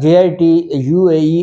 JIT UAE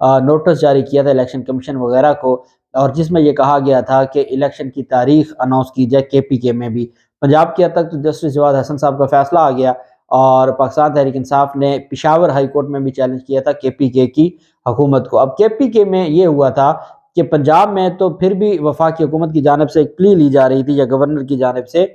notice جاری کیا تھا الیکشن کمیشن وغیرہ کو، اور جس میں یہ کہا گیا تھا کہ الیکشن کی تاریخ اناؤنس کی جائے کے پی کے میں بھی۔ پنجاب کی حد تک تو جسٹس جواد حسن صاحب کا فیصلہ آ گیا، اور پاکستان تحریک انصاف نے پشاور ہائی کورٹ میں بھی چیلنج کیا تھا کے پی کے کی حکومت کو۔ اب کے پی کے میں یہ ہوا تھا کہ پنجاب میں تو پھر بھی وفاقی حکومت کی جانب سے ایک پلی لی جا رہی تھی یا گورنر کی جانب سے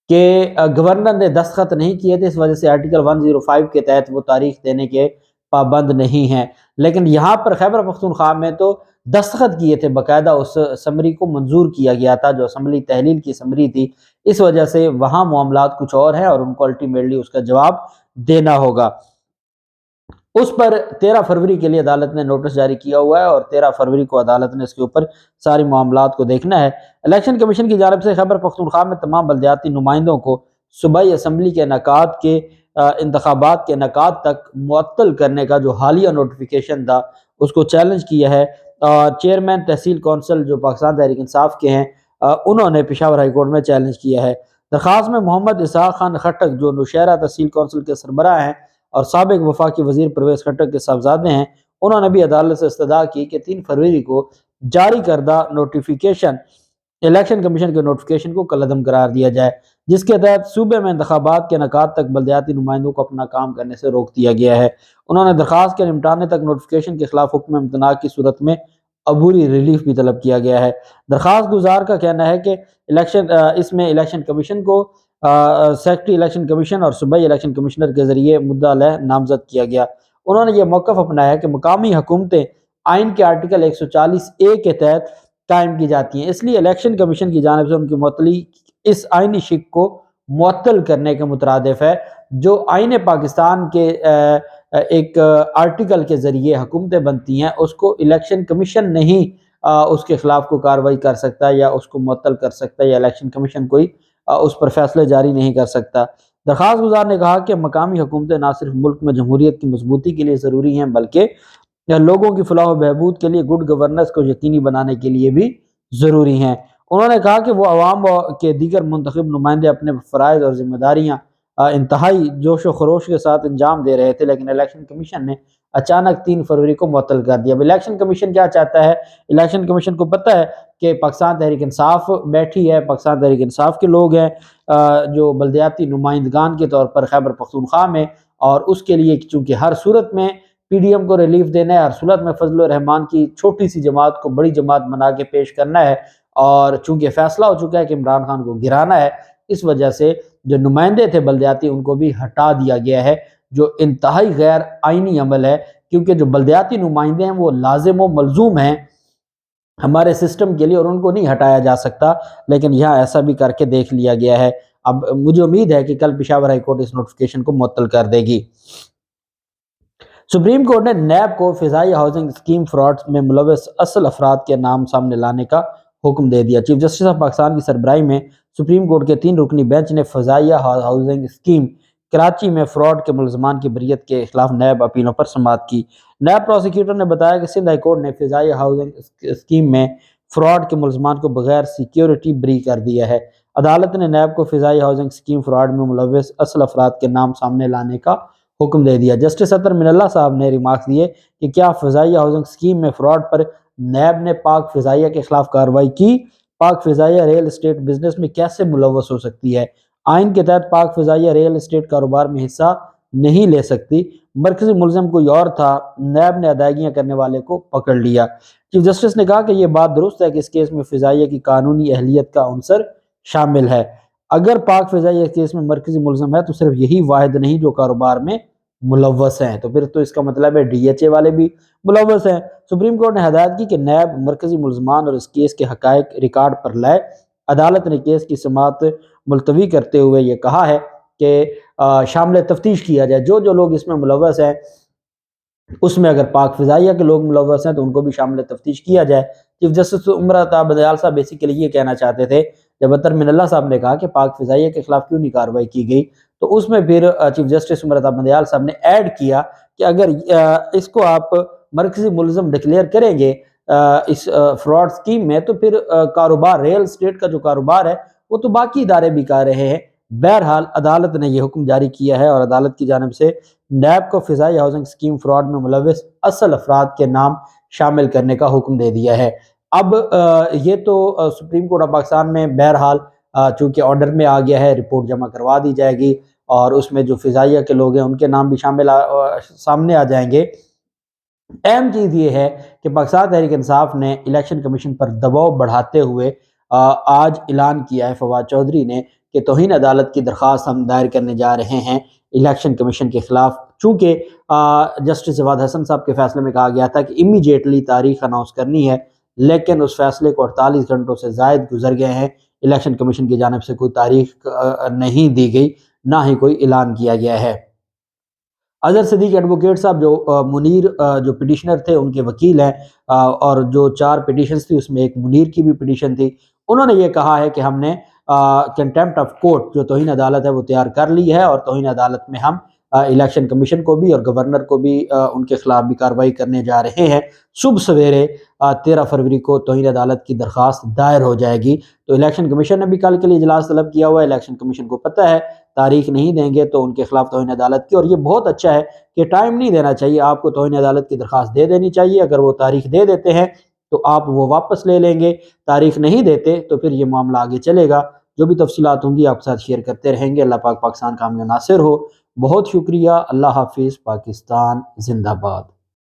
کہ گورنر نے دستخط نہیں کیے تھے، اس وجہ سے آرٹیکل 105 کے تحت وہ تاریخ دینے کے پابند نہیں ہیں، لیکن یہاں پر خیبر پختونخوا میں تو دستخط کیے تھے، باقاعدہ اس اسمبلی کو منظور کیا گیا تھا جو اسمبلی تحلیل کی اسمبلی تھی، اس وجہ سے وہاں معاملات کچھ اور ہیں اور ان کو الٹیمیٹلی اس کا جواب دینا ہوگا۔ اس پر 13 فروری کے لیے عدالت نے نوٹس جاری کیا ہوا ہے، اور 13 فروری کو عدالت نے اس کے اوپر ساری معاملات کو دیکھنا ہے۔ الیکشن کمیشن کی جانب سے خیبر پختونخوا میں تمام بلدیاتی نمائندوں کو صوبائی اسمبلی کے انتخابات کے انعقاد تک معطل کرنے کا جو حالیہ نوٹیفیکیشن تھا اس کو چیلنج کیا ہے۔ چیئرمین تحصیل کونسل جو پاکستان تحریک انصاف کے ہیں، انہوں نے پشاور ہائی کورٹ میں چیلنج کیا ہے۔ درخواست میں محمد اسحاق خان خٹک جو نوشہرہ تحصیل کونسل کے سربراہ ہیں اور سابق وفاقی وزیر پرویز خٹک کے صاحبزادے ہیں، انہوں نے بھی عدالت سے استدعا کی کہ 3 فروری کو جاری کردہ نوٹیفیکیشن الیکشن کمیشن کے نوٹیفیکیشن کو کالعدم قرار دیا جائے، جس کے تحت صوبے میں انتخابات کے انعقاد تک بلدیاتی نمائندوں کو اپنا کام کرنے سے روک دیا گیا ہے۔ انہوں نے درخواست کے نمٹانے تک نوٹیفیکیشن کے خلاف حکم امتناع کی صورت میں عبوری ریلیف بھی طلب کیا گیا ہے۔ درخواست گزار کا کہنا ہے کہ اس میں الیکشن کمیشن کو سیکرٹری الیکشن کمیشن اور صوبائی الیکشن کمشنر کے ذریعے مدعا علیہ نامزد کیا گیا۔ انہوں نے یہ موقف اپنایا کہ مقامی حکومتیں آئین کے آرٹیکل 140A کے تحت قائم کی جاتی ہیں، اس لیے الیکشن کمیشن کی جانب سے ان کی معطلی اس آئینی شق کو معطل کرنے کے مترادف ہے۔ جو آئین پاکستان کے ایک آرٹیکل کے ذریعے حکومتیں بنتی ہیں، اس کو الیکشن کمیشن نہیں اس کے خلاف کوئی کارروائی کر سکتا یا اس کو معطل کر سکتا، یا الیکشن کمیشن کوئی اس پر فیصلے جاری نہیں کر سکتا۔ درخواست گزار نے کہا کہ مقامی حکومتیں نہ صرف ملک میں جمہوریت کی مضبوطی کے لیے ضروری ہیں بلکہ لوگوں کی فلاح و بہبود کے لیے گڈ گورننس کو یقینی بنانے کے لیے بھی ضروری ہیں۔ انہوں نے کہا کہ وہ عوام کے دیگر منتخب نمائندے اپنے فرائض اور ذمہ داریاں انتہائی جوش و خروش کے ساتھ انجام دے رہے تھے، لیکن الیکشن کمیشن نے اچانک 3 فروری کو معطل کر دیا۔ اب الیکشن کمیشن کیا چاہتا ہے؟ الیکشن کمیشن کو پتہ ہے کہ پاکستان تحریک انصاف بیٹھی ہے، پاکستان تحریک انصاف کے لوگ ہیں جو بلدیاتی نمائندگان کے طور پر خیبر پختونخوا میں، اور اس کے لیے چونکہ ہر صورت میں پی ڈی ایم کو ریلیف دینا ہے، ہر صورت میں فضل الرحمان کی چھوٹی سی جماعت کو بڑی جماعت بنا کے پیش کرنا ہے، اور چونکہ فیصلہ ہو چکا ہے کہ عمران خان کو گرانا ہے، اس وجہ سے جو نمائندے تھے بلدیاتی ان کو بھی ہٹا دیا گیا ہے، جو انتہائی غیر آئینی عمل ہے، کیونکہ جو بلدیاتی نمائندے ہیں وہ لازم و ملزوم ہیں ہمارے سسٹم کے لیے اور ان کو نہیں ہٹایا جا سکتا، لیکن یہاں ایسا بھی کر کے دیکھ لیا گیا ہے۔ اب مجھے امید ہے کہ کل پشاور ہائی کورٹ اس نوٹیفیکیشن کو معطل کر دے گی۔ سپریم کورٹ نے نیب کو فضائی ہاؤسنگ اسکیم فراڈ میں ملوث اصل افراد کے نام سامنے لانے کا حکم دے دیا۔ چیف جسٹس آف پاکستان کی سربراہی میں سپریم کورٹ کے 3 رکنی بینچ نے فضائیہ ہاؤسنگ اسکیم کراچی میں فراڈ کے ملزمان کی بریت کے خلاف نیب اپیلوں پر سماعت کی۔ نیب پروسیکیوٹر نے بتایا کہ سندھ ہائی کورٹ نے فضائیہ ہاؤسنگ اسکیم میں فراڈ کے ملزمان کو بغیر سیکیورٹی بری کر دیا ہے۔ عدالت نے نیب کو فضائی ہاؤسنگ اسکیم فراڈ میں ملوث اصل افراد کے نام سامنے لانے کا حکم دے دیا۔ جسٹس اطہر من اللہ صاحب نے ریمارکس دیے کہ کیا فضائیہ ہاؤسنگ اسکیم میں فراڈ پر نیب نے پاک فضائیہ کے خلاف کارروائی کی؟ پاک فضائیہ ریل اسٹیٹ بزنس میں کیسے ملوث ہو سکتی ہے؟ آئین کے تحت پاک فضائیہ ریل اسٹیٹ کاروبار میں حصہ نہیں لے سکتی۔ مرکزی ملزم کوئی اور تھا، نیب نے ادائیگیاں کرنے والے کو پکڑ لیا۔ چیف جسٹس نے کہا کہ یہ بات درست ہے کہ اس کیس میں فضائیہ کی قانونی اہلیت کا عنصر شامل ہے۔ اگر پاک فضائیہ کیس میں مرکزی ملزم ہے تو صرف یہی واحد نہیں جو کاروبار میں ملوث ہیں، تو پھر تو اس کا مطلب ہے ڈی ایچ اے والے بھی ملوث ہیں۔ سپریم کورٹ نے ہدایت کی کہ نیب مرکزی ملزمان اور اس کیس کے حقائق ریکارڈ پر لائے۔ عدالت نے کیس کی سماعت ملتوی کرتے ہوئے یہ کہا ہے کہ شامل تفتیش کیا جائے، جو لوگ اس میں ملوث ہیں اس میں اگر پاک فضائیہ کے لوگ ملوث ہیں تو ان کو بھی شامل تفتیش کیا جائے۔ چیف جسٹس عمر عطا بدیال صاحب بیسیکلی یہ کہنا چاہتے تھے، جب اطہر من اللہ صاحب نے کہا کہ پاک فضائیہ کے خلاف کیوں نہیں کارروائی کی گئی، تو اس میں پھر چیف جسٹس عمر عطا بدیال صاحب نے ایڈ کیا کہ اگر اس کو آپ مرکزی ملزم ڈکلیئر کریں گے اس فراڈ سکیم میں، تو پھر کاروبار ریل اسٹیٹ کا جو کاروبار ہے وہ تو باقی ادارے بھی کر رہے ہیں، بہرحال عدالت نے یہ حکم جاری کیا ہے اور عدالت کی جانب سے نیب کو فضائی ہاؤسنگ اسکیم فراڈ میں ملوث اصل افراد کے نام شامل کرنے کا حکم دے دیا ہے۔ اب یہ تو سپریم کورٹ آف پاکستان میں بہرحال چونکہ آرڈر میں آ گیا ہے، رپورٹ جمع کروا دی جائے گی اور اس میں جو فضائیہ کے لوگ ہیں ان کے نام بھی سامنے آ جائیں گے۔ اہم چیز یہ ہے کہ پاکستان تحریک انصاف نے الیکشن کمیشن پر دباؤ بڑھاتے ہوئے آج اعلان کیا ہے فواد چودھری نے کہ توہین عدالت کی درخواست ہم دائر کرنے جا رہے ہیں الیکشن کمیشن کے خلاف، چونکہ جسٹس عواد حسن صاحب کے فیصلے میں کہا گیا تھا کہ امیجیٹلی تاریخ اناؤنس کرنی ہے، لیکن اس فیصلے کو 48 گھنٹوں سے زائد گزر گئے ہیں، الیکشن کمیشن کی جانب سے کوئی تاریخ نہیں دی گئی، نہ ہی کوئی اعلان کیا گیا ہے۔ اظہر صدیق ایڈوکیٹ صاحب جو منیر جو پٹیشنر تھے ان کے وکیل ہیں، اور جو 4 پٹیشنز تھی اس میں ایک منیر کی بھی پٹیشن تھی، انہوں نے یہ کہا ہے کہ ہم نے کنٹیمپٹ آف کورٹ جو توہین عدالت ہے وہ تیار کر لی ہے، اور توہین عدالت میں ہم الیکشن کمیشن کو بھی اور گورنر کو بھی ان کے خلاف بھی کارروائی کرنے جا رہے ہیں۔ صبح سویرے 13 فروری کو توہین عدالت کی درخواست دائر ہو جائے گی۔ تو الیکشن کمیشن نے بھی کل کے لیے اجلاس طلب کیا ہوا ہے، الیکشن کمیشن کو پتہ ہے تاریخ نہیں دیں گے تو ان کے خلاف توہین عدالت کی، اور یہ بہت اچھا ہے کہ ٹائم نہیں دینا چاہیے، آپ کو توہین عدالت کی درخواست دے دینی چاہیے، اگر وہ تاریخ دے دیتے ہیں تو آپ وہ واپس لے لیں گے، تاریخ نہیں دیتے تو پھر یہ معاملہ آگے چلے گا۔ جو بھی تفصیلات ہوں گی آپ کے ساتھ شیئر کرتے رہیں گے۔ اللہ پاک پاکستان کا حامی و ناصر ہو۔ بہت شکریہ۔ اللہ حافظ۔ پاکستان زندہ باد۔